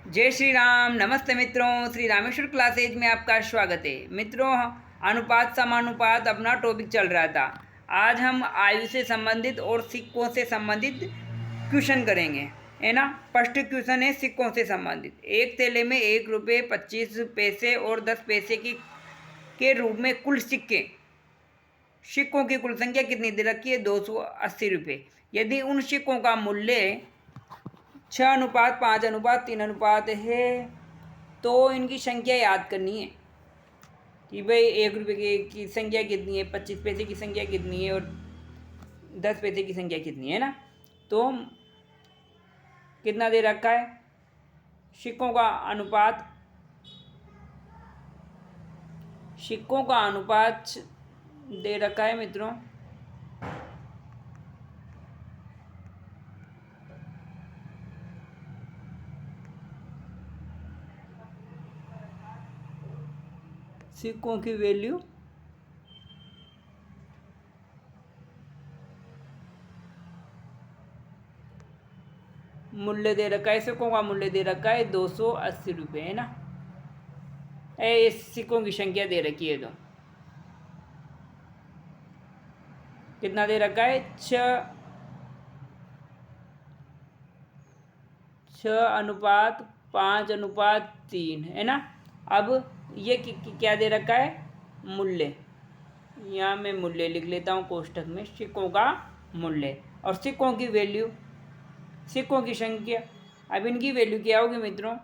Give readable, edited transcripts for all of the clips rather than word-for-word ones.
जय श्री राम। नमस्ते मित्रों, श्री रामेश्वर क्लासेज में आपका स्वागत है। मित्रों, अनुपात समानुपात अपना टॉपिक चल रहा था। आज हम आयु से संबंधित और सिक्कों से संबंधित क्वेश्चन करेंगे, है ना। फर्स्ट क्वेश्चन है सिक्कों से संबंधित। एक थैले में 1 रुपये 25 पैसे और 10 पैसे के रूप में कुल सिक्कों की कुल संख्या कितनी दे रखी है? 280 रुपये। यदि उन सिक्कों का मूल्य 6:5:3 है तो इनकी संख्या याद करनी है कि भाई 1 रुपये की संख्या कितनी है, 25 पैसे की संख्या कितनी है और 10 पैसे की संख्या कितनी है ना। तो कितना दे रखा है सिक्कों का अनुपात दे रखा है मित्रों। सिक्कों की वैल्यू मूल्य दे रखा है, सिक्कों का मूल्य दे रखा है 280 रुपये, है ना। इस सिक्कों की संख्या दे रखी है तो कितना दे रखा है? 6:5:3, है ना। अब ये क्या दे रखा है? मूल्य। यहाँ मैं मूल्य लिख लेता हूँ कोष्ठक में, सिक्कों का मूल्य और सिक्कों की वैल्यू, सिक्कों की संख्या। अब इनकी वैल्यू क्या होगी मित्रों?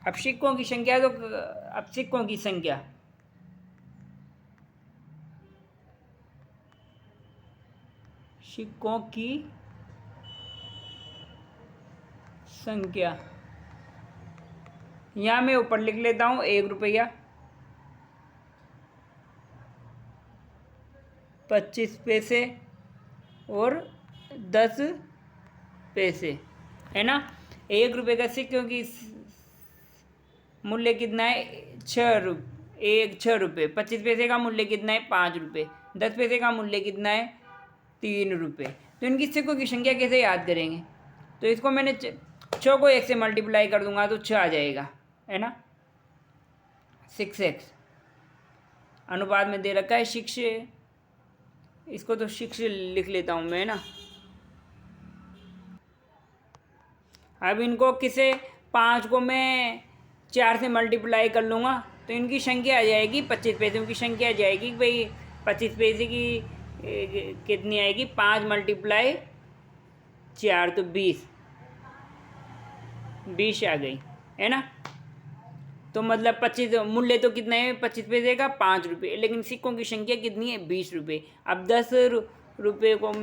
अब सिक्कों की संख्या तो अब सिक्कों की संख्या सिक्कों की संख्या यहाँ मैं ऊपर लिख लेता हूँ 1 रुपया 25 पैसे और 10 पैसे, है ना। 1 रुपये का सिक्कों की मूल्य कितना है? 6 रुपये। 25 पैसे का मूल्य कितना है? 5 रुपये। 10 पैसे का मूल्य कितना है? 3 रुपये। तो इनकी सिक्कों की संख्या कैसे याद करेंगे? तो इसको मैंने 6 को 1 से मल्टीप्लाई कर दूंगा तो 6 आ जाएगा, है ना। 6x अनुपात में दे रखा है 6, इसको तो 6 लिख लेता हूँ मैं, ना। अब इनको किसे 5 को मैं 4 से मल्टीप्लाई कर लूँगा तो इनकी संख्या आ जाएगी 25 पैसों की संख्या आ जाएगी। भाई 25 पैसे की कितनी आएगी? 5 × 4 तो 20 आ गई, है ना। तो मतलब 25 मूल्य तो कितना है 25 पैसे का? 5 रुपये, लेकिन सिक्कों की संख्या कितनी है? 20 रुपये। अब 10 रुपये को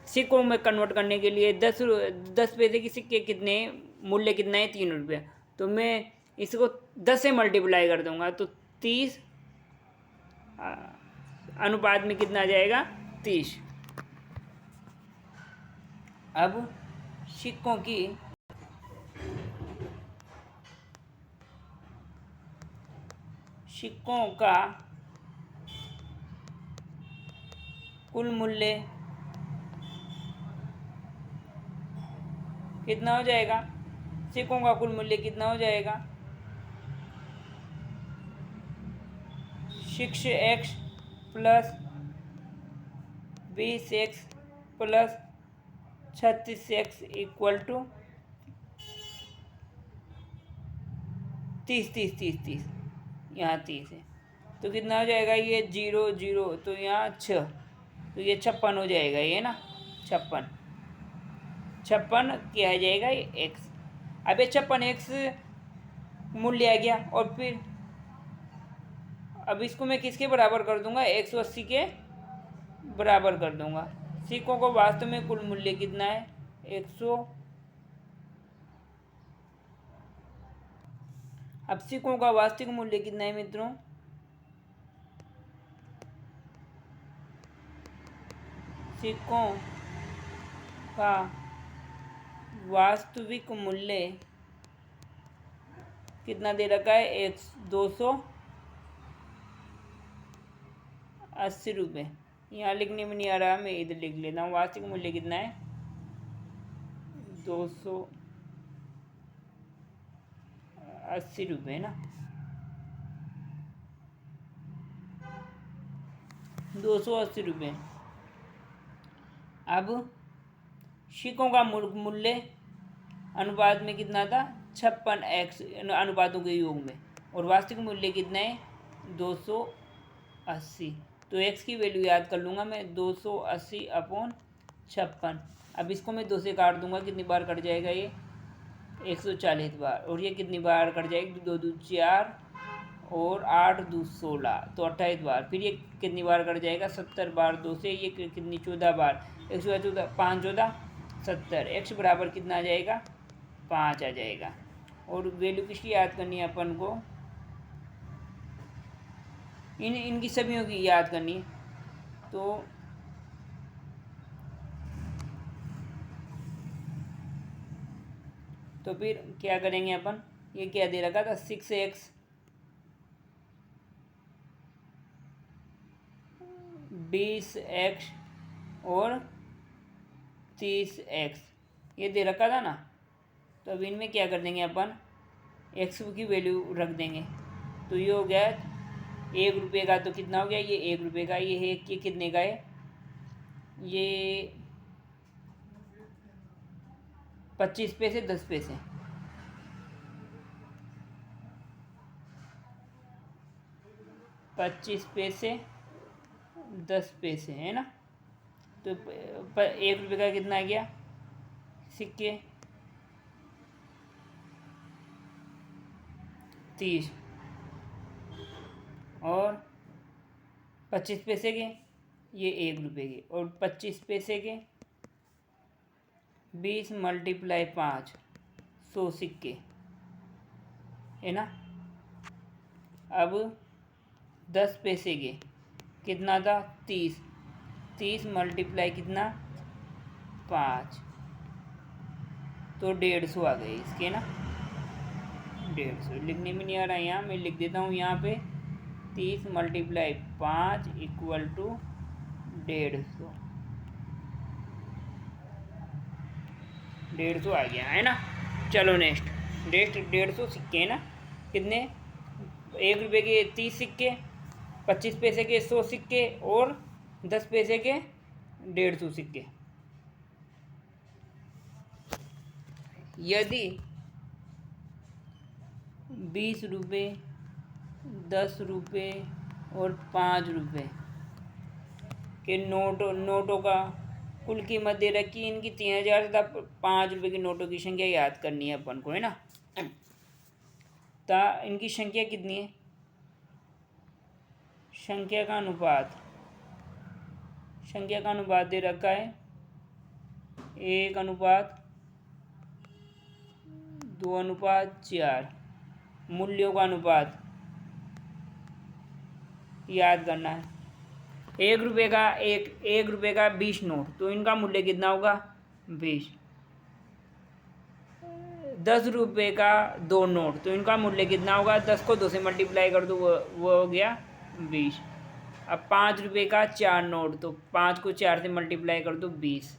सिक्कों में कन्वर्ट करने के लिए 10 पैसे की सिक्के कितने, मूल्य कितना है? 3 रुपये। तो मैं इसको 10 से मल्टीप्लाई कर दूंगा तो 30 अनुपात में कितना आ जाएगा? 30। अब सिक्कों का कुल मूल्य कितना हो जाएगा? सिक्कों का कुल मूल्य कितना हो जाएगा? 6x + 20x + 36x = 30 यहाँ 30 है तो कितना हो जाएगा? ये 0 0 तो यहाँ 6 तो ये 56 हो जाएगा, ये ना। 56 क्या आ जाएगा? ये x। अब ये 56x मूल्य आ गया और फिर अब इसको मैं किसके बराबर कर दूंगा? 180 के बराबर कर दूंगा। सिक्कों को वास्तव में कुल मूल्य कितना है? 100। अब सिक्कों का वास्तविक मूल्य कितना है मित्रों? सिक्कों का वास्तविक मूल्य कितना दे रखा है? 280 रुपये। यहाँ लिखने में नहीं आ रहा, मैं इधर लिख लेता हूँ। वास्तविक मूल्य कितना है? ₹280 ना, 280 रुपये। अब सिक्कों का मूल्य अनुपात में कितना था, 56x अनुपातों के योग में, और वास्तविक मूल्य कितना है, 280। तो x की वैल्यू याद कर लूँगा मैं, 280/56। अब इसको मैं 2 से काट दूंगा, कितनी बार कट जाएगा ये, 140 बार। और ये कितनी बार कट जाएगी, 2 दूनी 4 और 8 दूनी 16, तो 28 बार। फिर ये कितनी बार कट जाएगा, 70 बार 2 से, ये कितनी 14 बार, 114 5 14 70। x बराबर कितना आ जाएगा, 5 आ जाएगा। और वैल्यू किसकी याद करनी है अपन को, इनकी सभी की याद करनी है। तो फिर क्या करेंगे अपन, ये क्या दे रखा था, 6x 20x और 30x ये दे रखा था ना। तो अब इनमें क्या कर देंगे अपन, x की वैल्यू रख देंगे। तो ये हो गया ₹1 का, तो कितना हो गया, ये ₹1 का, ये है कि कितने का है, ये 25 पैसे 10 पैसे, 25 पैसे 10 पैसे है ना। तो ₹1 का कितना आ गया, सिक्के 30 और 25 पैसे के ये ₹1 के, और 25 पैसे के 20 × 5 100 सिक्के है ना। अब 10 पैसे के कितना था, 30 मल्टीप्लाई कितना 5, तो 150 आ गए इसके ना, 150 लिखने में नहीं आ रहा है यहाँ, मैं लिख देता हूँ यहाँ पे, 30 × 5 = 150, 150 आ गया है ना। चलो नेक्स्ट 150 सिक्के है ना, कितने, ₹1 के 30 सिक्के, 25 पैसे के 100 सिक्के और 10 पैसे के 150 सिक्के। यदि ₹20, ₹10 और ₹5 के नोटों का कुल कीमत दे रखी, इनकी 3000 तथा ₹5 के नोटों की संख्या याद करनी है अपन को है ना। इनकी संख्या कितनी है, संख्या का अनुपात दे रखा है 1:2:4। मूल्यों का अनुपात याद करना है। ₹1 का 20 नोट, तो इनका मूल्य कितना होगा, 20। ₹10 का 2 नोट, तो इनका मूल्य कितना होगा, 10 को 2 से मल्टीप्लाई कर दो, वो हो गया 20। अब ₹5 का 4 नोट, तो 5 को 4 से मल्टीप्लाई कर दो, 20।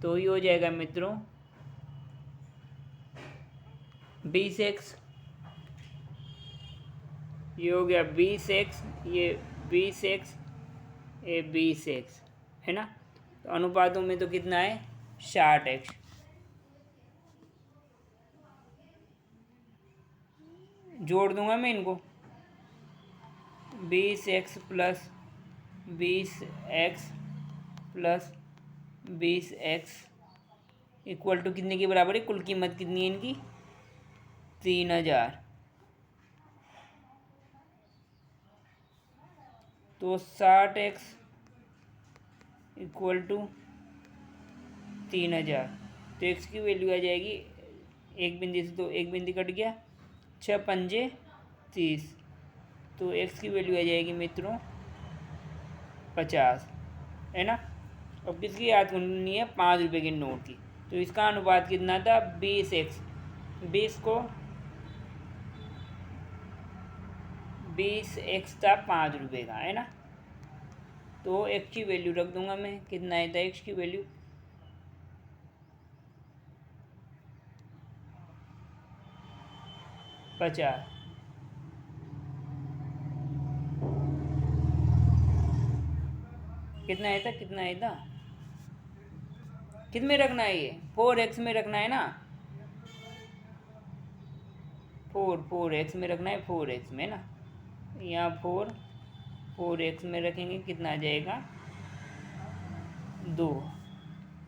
तो ये हो जाएगा मित्रों 20x, ये हो गया 20x, ये 20x, ये 20x है ना। तो अनुपातों में तो कितना है, 60x। जोड़ दूंगा मैं इनको, 20x + 20x + 20x = कितने के बराबर है, कुल कीमत कितनी है इनकी, 3000। तो 60x = 3000। तो x की वैल्यू आ जाएगी, एक बिंदी से तो एक बिंदी कट गया, 6 पंजे 30, तो x की वैल्यू आ जाएगी मित्रों 50 है ना। अब किसकी याद करनी है, ₹5 के नोट की। तो इसका अनुपात कितना था, 20x, 20x था ₹5 का है ना। तो x की वैल्यू रख दूंगा मैं, कितना है था x की वैल्यू, 50। कितना है था, कितना है था, कित में रखना है ये, 4x में रखना है ना, 4x में रखना है, 4x में ना, यहाँ 4x में रखेंगे, कितना आ जाएगा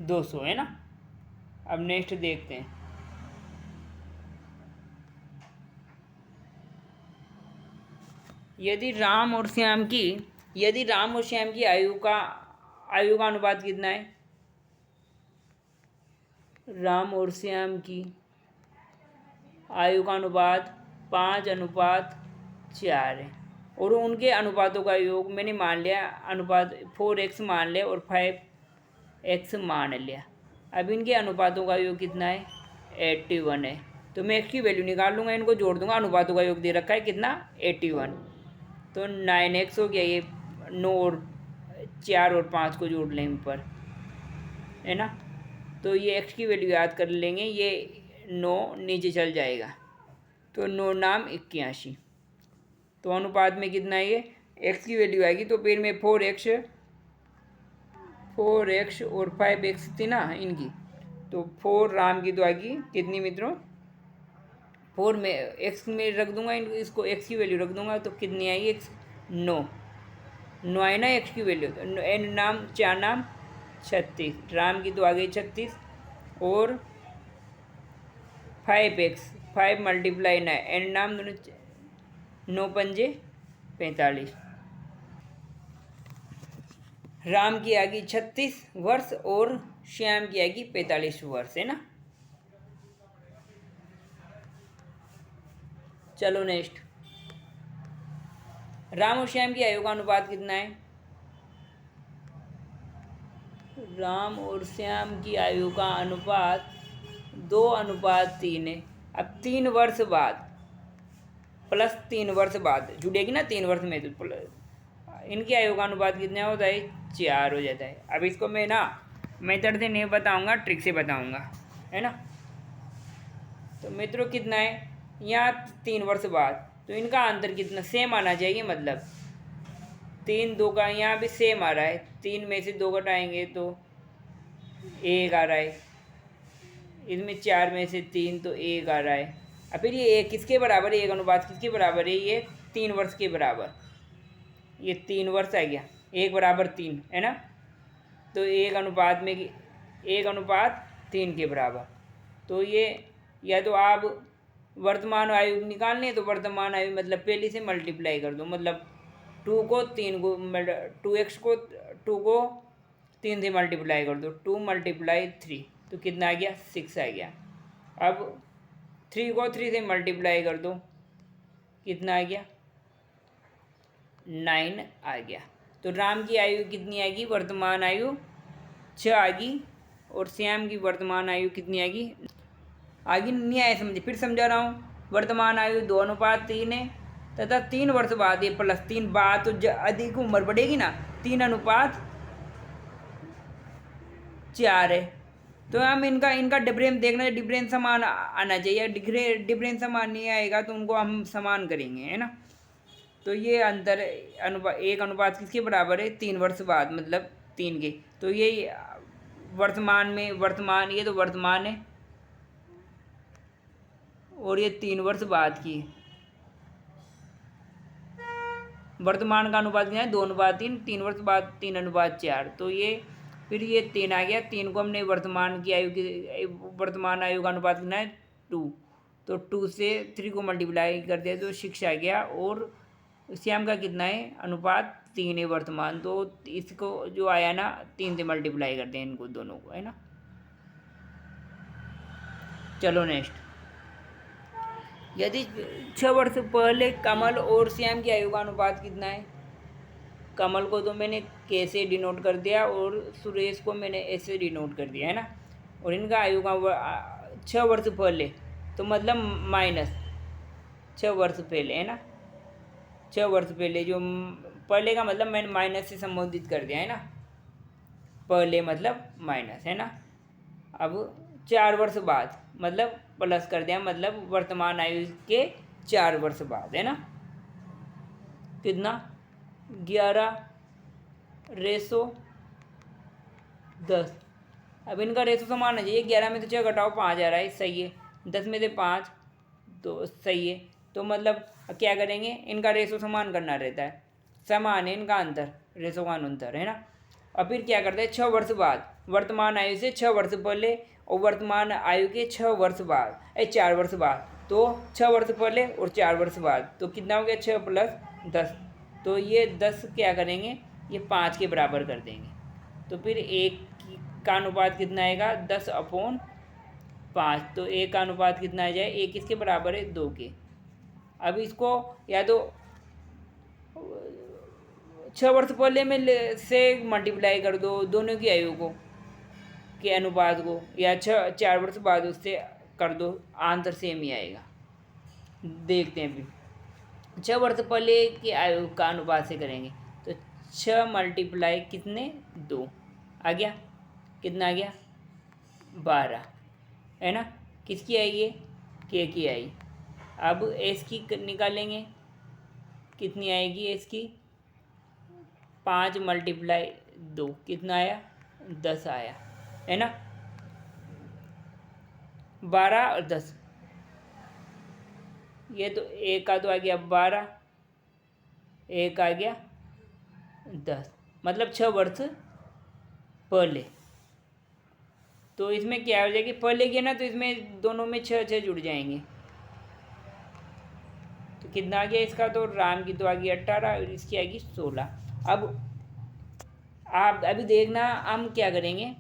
200 है ना। अब नेक्स्ट देखते हैं। यदि राम और श्याम की आयु का अनुपात कितना है, राम और श्याम की आयु का अनुपात 5:4 है, और उनके अनुपातों का योग मैंने मान लिया, अनुपात 4x मान लिया और 5x मान लिया। अब इनके अनुपातों का योग कितना है, 81 है। तो मैं x की वैल्यू निकाल लूँगा, इनको जोड़ दूंगा, अनुपातों का योग दे रखा है कितना, 81। तो 9x हो गया, ये 9 और 4 और 5 को जोड़ लें ऊपर, है ना। तो ये x की वैल्यू याद कर लेंगे, ये 9 नीचे चल जाएगा, तो 9 नाम 81। तो अनुपात में कितना है, ये x की वैल्यू आएगी, तो फिर में 4x और 5x थी ना इनकी, तो 4 राम की तो आएगी कितनी मित्रों, 4 में x में रख दूंगा, इसको x की वैल्यू रख दूंगा, तो कितनी आएगी, 9 आई ना x की वैल्यू। तो n नाम 4 नाम 36, राम की तो आ गई 36, और 5x 5 मल्टीप्लाई 9, n नाम दोनों 9 पंजे 45। राम की आएगी 36 वर्ष और श्याम की आएगी 45 वर्ष, है ना। चलो नेक्स्ट, राम और श्याम की आयु का अनुपात कितना है, राम और श्याम की आयु का अनुपात 2:3 है। अब 3 वर्ष बाद प्लस 3 वर्ष बाद जुड़ेगी ना, 3 वर्ष में तो इनकी आयु का अनुपात कितना होता है, 4 हो जाता है। अब इसको मैं ना मेथड से नहीं बताऊंगा, ट्रिक से बताऊंगा, है ना। तो मित्रों कितना है, यहाँ 3 वर्ष बाद, तो इनका अंतर कितना सेम आना चाहिए, मतलब 3 2 का यहाँ भी सेम आ रहा है, 3 में से 2 घटाएंगे तो 1 आ रहा है, इसमें 4 में से 3 तो 1 आ रहा है। अब फिर ये 1 किसके बराबर है, एक अनुपात किसके बराबर है, ये 3 वर्ष के बराबर, ये 3 वर्ष आ गया, 1 बराबर 3 है ना। तो 1:3 के बराबर। तो ये या तो आप वर्तमान आयु निकालनी है, तो वर्तमान आयु मतलब पहले से मल्टीप्लाई कर दो, मतलब 2 को 3 को 2x को 2 को 3 से मल्टीप्लाई कर दो, 2 × 3, तो कितना आ गया, 6 आ गया। अब 3 को 3 से मल्टीप्लाई कर दो, कितना आ गया, 9 आ गया। तो राम की आयु कितनी आएगी, वर्तमान आयु 6 आएगी, और श्याम की वर्तमान आयु कितनी आएगी, आगे नहीं आया समझे, फिर समझा रहा हूँ। वर्तमान आयु 2:3 है, तथा 3 वर्ष बाद ये +3 बाद तो अधिक उम्र बढ़ेगी ना, 3:4 है। तो हम इनका डिफरेंस देखना है, डिफरेंस समान आना चाहिए, डिफरेंस समान नहीं आएगा तो उनको हम समान करेंगे, है ना। तो ये अंतर एक अनुपात किसके बराबर है, 3 वर्ष बाद, मतलब 3 के। तो ये वर्तमान में ये तो वर्तमान है, और ये 3 वर्ष बाद की, वर्तमान का अनुपात क्या है, 2:3, 3 वर्ष बाद 3:4। तो ये फिर ये 3 आ गया, 3 को हमने वर्तमान आयु का अनुपात कितना है, 2, तो 2 से 3 को मल्टीप्लाई कर दिया तो 6 आ गया, और श्याम का कितना है अनुपात, 3 है वर्तमान, तो इसको जो आया ना 3 से मल्टीप्लाई करते हैं इनको दोनों को, है ना। चलो नेक्स्ट, यदि 6 वर्ष पहले कमल और श्याम की आयु का अनुपात कितना है, कमल को तो मैंने के से डिनोट कर दिया और सुरेश को मैंने एस से डिनोट कर दिया, है ना। और इनका आयु का 6 वर्ष पहले, तो मतलब -6 वर्ष पहले, है ना। 6 वर्ष पहले, जो पहले का मतलब मैंने माइनस से संबोधित कर दिया, है ना, पहले मतलब माइनस, है ना। अब 4 वर्ष बाद मतलब प्लस कर दिया, मतलब वर्तमान आयु के 4 वर्ष बाद, है ना। कितना? 11:10। अब इनका रेशो समान है। ये 11 में से 6 घटाओ 5 आ रहा है, सही है। 10 में से 5 तो सही है। तो मतलब क्या करेंगे, इनका रेशो समान करना रहता है। समान है इनका अंतर, रेशो का अंतर, है ना। और फिर क्या करते हैं, 6 वर्ष बाद, वर्तमान आयु से 6 वर्ष पहले और वर्तमान आयु के 6 वर्ष बाद, 4 वर्ष बाद। तो 6 वर्ष पहले और 4 वर्ष बाद, तो कितना हो गया, 6 + 10। तो ये 10 क्या करेंगे, ये 5 के बराबर कर देंगे। तो फिर 1 का अनुपात कितना आएगा, 10/5। तो 1 का अनुपात कितना आ जाए, 1 किसके बराबर है, 2 के। अब इसको या तो 6 वर्ष पहले में से मल्टीप्लाई कर दो दोनों की आयु को के अनुपात को, या 4 वर्ष बाद उससे कर दो, आंसर सेम ही आएगा। देखते हैं फिर 6 वर्ष पहले की आयु का अनुपात से करेंगे तो 6 × कितने, 2 आ गया। कितना आ गया, 12, है ना। किसकी आई ये, के की आई। अब एस की निकालेंगे, कितनी आएगी एस की, 5 × 2 कितना आया, 10 आया, है ना। 12 और 10, ये तो एक का तो आ गया 12, एक आ गया 10, मतलब 6 वर्ष पहले। तो इसमें क्या हो जाएगी, पहले की ना, तो इसमें दोनों में 6 जुड़ जाएंगे। तो कितना आ गया इसका, तो राम की तो आ गई 18 और इसकी आएगी 16। अब आप अभी देखना हम क्या करेंगे,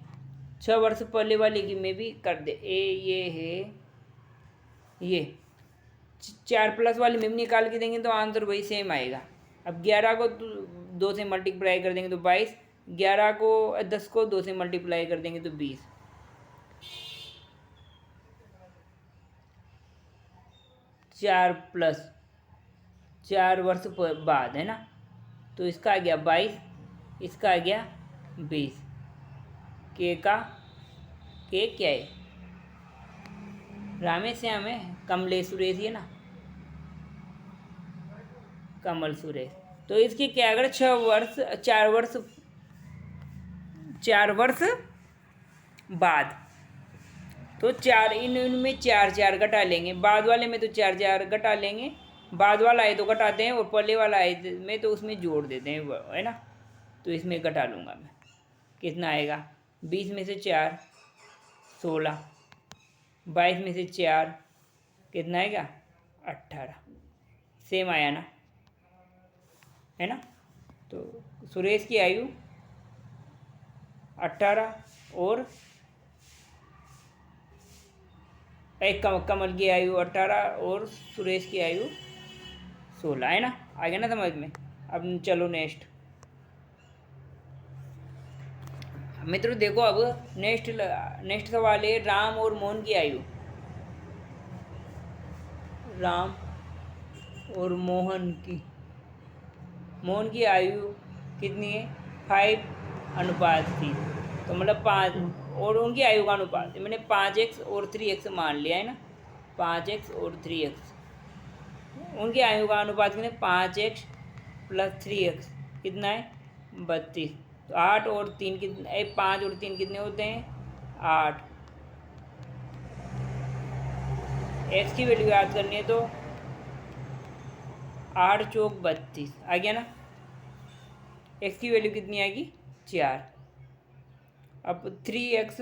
6 वर्ष पहले वाले की में भी कर दे। ये है ये 4 प्लस वाले में भी निकाल के देंगे तो आंसर वही सेम आएगा। अब 11 को 2 से मल्टीप्लाई कर देंगे तो 22, 11 को 10 को 2 से मल्टीप्लाई कर देंगे तो 20। 4 + 4 वर्ष बाद, है ना। तो इसका आ गया 22, इसका आ गया 20। के क्या है, रामेश श्याम है, कमलेश सुरेश है ना, कमल सुरेश। तो इसकी क्या, अगर 4 वर्ष बाद, तो 4 इनमें 4 घटा लेंगे, बाद वाले में तो 4 घटा लेंगे, बाद वाला है तो घटाते हैं और पहले वाला है में तो उसमें जोड़ देते हैं, है ना। तो इसमें घटा लूँगा मैं, कितना आएगा, 20 में से 4 16, 22 में से 4 कितना आएगा, 18। सेम आया ना, है ना। तो सुरेश की आयु 18 और कमल की आयु 18 और सुरेश की आयु 16, है ना। आ गया ना समझ में। अब चलो नेक्स्ट मित्रों, देखो अब नेक्स्ट सवाल है, राम और मोहन की आयु। राम और मोहन की आयु कितनी है, 5:3। तो मतलब 5, और उनकी आयु का अनुपात मैंने 5x और 3x मान लिया, है ना। 5x और 3x, उनकी आयु का अनुपात कितने, 5x + 3x कितना है, 32। तो 8 और 3 कितने, 5 और 3 कितने होते हैं, 8। x की वैल्यू याद करनी है तो 8 चौक 32 आ गया ना। x की वैल्यू कितनी आएगी, 4। अब 3x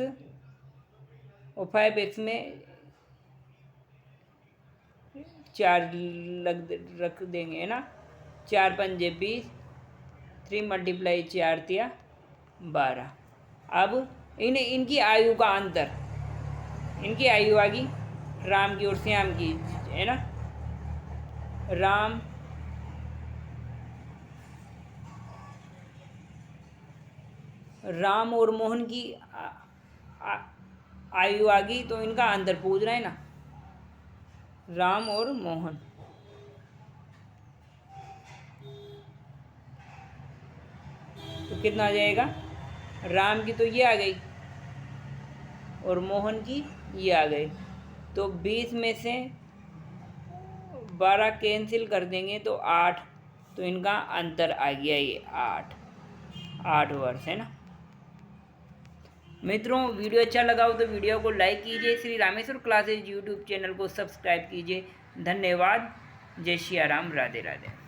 और 5x में 4 रख देंगे, है ना। 4 × 5 = 20, 3 × 4 = 12। अब इनकी आयु का अंतर, इनकी आयु आ गई राम की और श्याम की, है ना। राम और मोहन की आयु आ गई, तो इनका अंतर पूछ रहा है ना, राम और मोहन। तो कितना आ जाएगा, राम की तो ये आ गई और मोहन की ये आ गई। तो 20 में से 12 कैंसिल कर देंगे तो 8, तो इनका अंतर आ गया ये 8 वर्ष है ना। मित्रों वीडियो अच्छा लगा हो तो वीडियो को लाइक कीजिए, Shri Rameshwar classes YouTube channel को सब्सक्राइब कीजिए। धन्यवाद। जय श्री राम। राधे राधे।